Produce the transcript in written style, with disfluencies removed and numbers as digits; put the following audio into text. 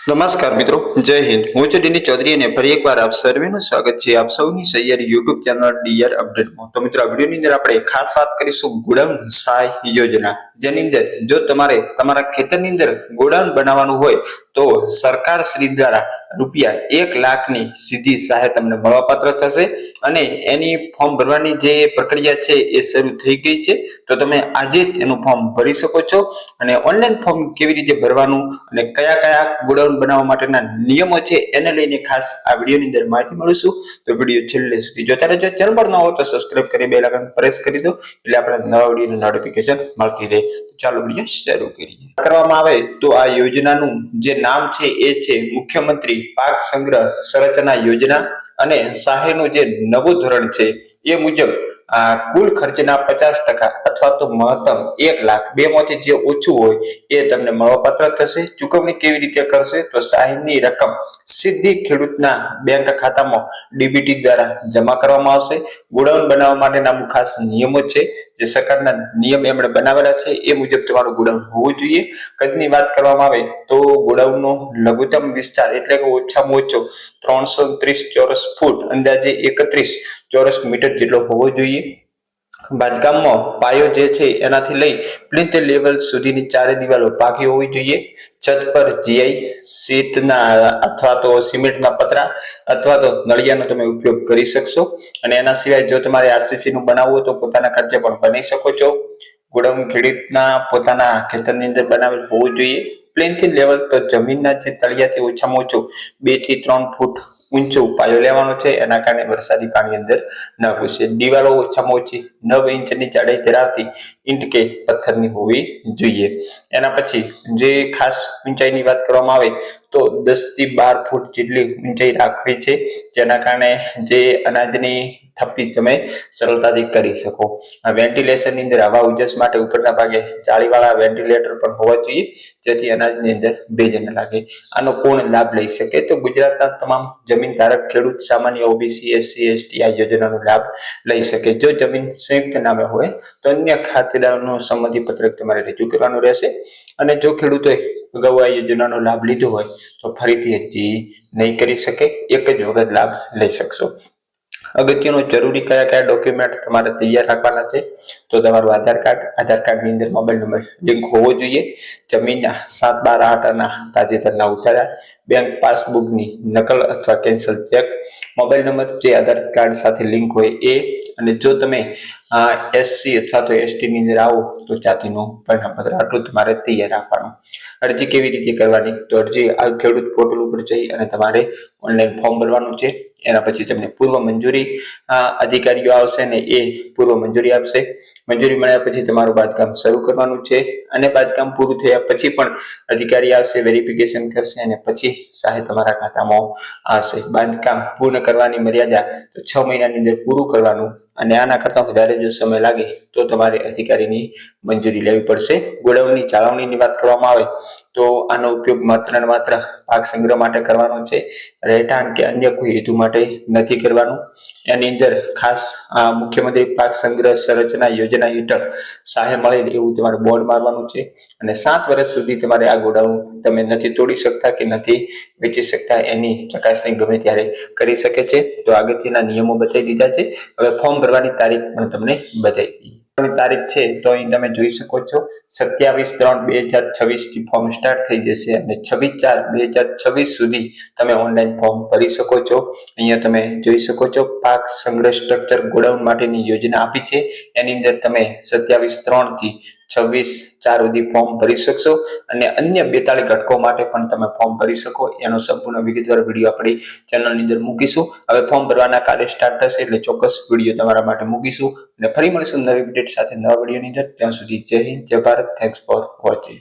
નમસ્કાર મિત્રો, જય હિન્દ। હું છું ડીની ચૌધરી અને ફરી એકવાર આપ સર્વેનું સ્વાગત છે આપ સૌની સૈયારી યુટ્યુબ ચેનલ ડીઆર અપડેટમાં। તો મિત્રો, આ વિડીયોની અંદર આપણે ખાસ વાત કરીશું ગોડાઉન સહાય યોજના, જેની અંદર જો તમારે તમારા ખેતરની અંદર ગોડાઉન બનાવવાનું હોય તો સરકાર શ્રી દ્વારા રૂપિયા 1 લાખની સીધી સહાય તમને મળવાપાત્ર થશે અને એની ફોર્મ ભરવાની જે પ્રક્રિયા છે એ શરૂ થઈ ગઈ છે। તો તમે આજે જ એનું ફોર્મ ભરી શકો છો અને ઓનલાઈન ફોર્મ કેવી રીતે ભરવાનું અને કયા કયા ગોડાઉન બનાવવા માટેના નિયમો છે એને લઈને ખાસ આ વિડીયોની અંદર માહિતી મળીશું। તો વિડીયો છેલ્લે સુધી જોતા રહેજો। ચેનલ પર ન હો તો સબસ્ક્રાઇબ કરી બેલ આઇકન પ્રેસ કરી દો એટલે આપણે નવા વિડીયોની નોટિફિકેશન મળતી રહે। ચાલો વિડીયો શરૂ કરીએ। કરવામાં આવે તો આ યોજનાનું જે નામ છે એ છે મુખ્યમંત્રી પાક સંગ્રહ સંરચના યોજના અને સહાયનું જે નવું ધોરણ છે એ મુજબ કુલ ખર્ચના 50% અથવા તો મહત્તમ 1 લાખ, બેમાંથી જે ઓછું હોય એ તમને મળવાપાત્ર થશે। ચૂકવણી કેવી રીતે કરશે તો સહાયની રકમ સીધી ખેડૂતના બેંક ખાતામાં ડીબીટી દ્વારા જમા કરવામાં આવશે। ગોડાઉન બનાવવા માટેના અમુક ખાસ નિયમો છે જે સરકારના નિયમ એમણે બનાવેલા છે એ મુજબ તમારું ગોડાઉન હોવું જોઈએ। કદની વાત કરવામાં આવે તો ગોડાઉનનો લઘુત્તમ વિસ્તાર એટલે કે ઓછામાં ઓછો 330 ચોરસ ફૂટ, અંદાજે 31 ચોરસ મીટર જેટલો હોવો જોઈએ। બાંધકામમાં પાયો જે છે એનાથી લઈ પ્લિન્થ લેવલ સુધીની ચારે દિવાલો પાકી હોવી જોઈએ। છત પર જીઆઈ સીટના અથવા તો સિમેન્ટના પતરા અથવા તો નળિયાનો તમે ઉપયોગ કરી શકશો અને એના સિવાય જો તમારે આરસીસી નું બનાવવું હોય તો પોતાના ખર્ચે પણ બની શકો છો। ગોડાઉન ખેડૂતના પોતાના ખેતરની અંદર બનાવેલ હોવું જોઈએ। પ્લિન્થ લેવલ તો જમીનના જે તળિયાથી ઓછામાં ઓછું 2 થી 3 ફૂટ ઊંચો પાયો લેવાનો છે, એના કારણે વરસાદી પાણી અંદર ન ઘૂસે। દિવાલો ઓછામાં ઓછી 9 ઇંચની જાડાઈ ધરાવતી ઈંટ કે પથ્થરની હોવી જોઈએ। એના પછી જે ખાસ ઊંચાઈની વાત કરવામાં આવે તો 10 થી 12 ફૂટ જેટલી ઊંચાઈ રાખવી છે, જેના કારણે જે અનાજની થપ્પી તમે સરળતાથી કરી શકો। આ વેન્ટિલેશનની અંદર હવા ઉજાસ માટે ઉપરના ભાગે જાળીવાળા વેન્ટિલેટર પણ હોવા જોઈએ, જેથી અનાજની અંદર ભેજ ન લાગે। આનો પૂર્ણ લાભ લઈ શકે તો ગુજરાતના તમામ જમીન ધારક ખેડૂત સામાન્ય ઓબીસી એસસી એસટી આ યોજનાનો લાભ લઈ શકે। જો જમીન સંયુક્ત નામે હોય તો અન્ય ખાતેદારોનું સંમતિ પત્રક તમારે રજૂ કરવાનું રહેશે અને જો ખેડૂતોએ અગાઉ આ યોજનાનો લાભ લીધો હોય તો ફરીથી અરજી નહીં કરી શકે, એક જ વખત લાભ લઈ શકશો। અગત્યનું જરૂરી કયા કયા ડોક્યુમેન્ટ તમારે તૈયાર રાખવાના છે તો તમારું આધાર કાર્ડની અંદર મોબાઈલ નંબર લિંક હોવો જોઈએ। જમીનના 7/12/8 તાજેતરના ઉતારા, બેંક પાસબુકની નકલ અથવા કેન્સલ ચેક, મોબાઈલ નંબર જે આધાર કાર્ડ સાથે લિંક હોય એ, અને જો તમે એસસી અથવા તો એસટી ની અંદર આવો તો જાતિનું પ્રમાણપત્ર, આટલું તમારે તૈયાર રાખવાનું। અરજી કેવી રીતે કરવાની તો અરજી આ ખેડૂત પોર્ટલ ઉપર જઈ અને તમારે ઓનલાઈન ફોર્મ ભરવાનું છે। એના પછી તમને પૂર્વ મંજૂરી અધિકારીઓ આવશે ને એ પૂર્વ મંજૂરી આપશે। મંજૂરી મળ્યા પછી તમારું બાંધકામ શરૂ કરવાનું છે અને બાંધકામ પૂરું થયા પછી પણ અધિકારી આવશે, વેરિફિકેશન કરશે અને પછી સહાય તમારા ખાતામાં આવશે। બાંધકામ પૂર્ણ કરવાની મર્યાદા તો 6 મહિનાની અંદર પૂરું કરવાનું અને આના કરતા વધારે જો સમય લાગે તો તમારે અધિકારીની મંજૂરી લેવી પડશે। ગોડાઉનની જાળવણીની વાત કરવામાં આવે તો આનો ઉપયોગ માત્ર ને માત્ર પાક સંગ્રહ માટે કરવાનો છે, રહેઠાણ કે અન્ય કોઈ હેતુ માટે નથી કરવાનું। એની અંદર ખાસ મુખ્યમંત્રી પાક સંગ્રહ સંરચના યોજના હેઠળ સહાય મળે એવું તમારે બોર્ડ મારવાનું છે અને 7 વર્ષ સુધી તમારે આ ગોડાઉન તમે નથી તોડી શકતા કે નથી વેચી શકતા, એની ચકાસણી ગમે ત્યારે કરી શકે છે। તો અગત્યના નિયમો બતાવી દીધા છે। હવે ફોર્મ ભરવાની તારીખ પણ તમને બતાવી દીધી। તારીખ છે તો અહીં તમે જોઈ શકો છો 27/3/2026 થી ફોર્મ સ્ટાર્ટ થઈ જશે અને 26/4/2026 સુધી તમે ઓનલાઈન ફોર્મ ભરી શકો છો। અહીંયા તમે જોઈ શકો છો પાક સંગ્રહ સ્ટ્રક્ચર ગોડાઉન માટેની યોજના આપી છે, એની અંદર તમે 27/3 થી 26/4 સુધી ફોર્મ ભરી શકશો અને અન્ય 42 ઘટકો માટે પણ તમે ફોર્મ ભરી શકો। એનો સંપૂર્ણ વિગતવાર વિડીયો આપણી ચેનલની અંદર મૂકીશું। હવે ફોર્મ ભરવાના કાર્ય સ્ટાર્ટ થશે એટલે ચોક્કસ વિડીયો તમારા માટે મૂકીશું અને ફરી મળીશું નવી અપડેટ સાથે નવા વિડીયોની અંદર। ત્યાં સુધી જય હિન્દ, જય ભારત, થેન્ક્સ ફોર વોચિંગ।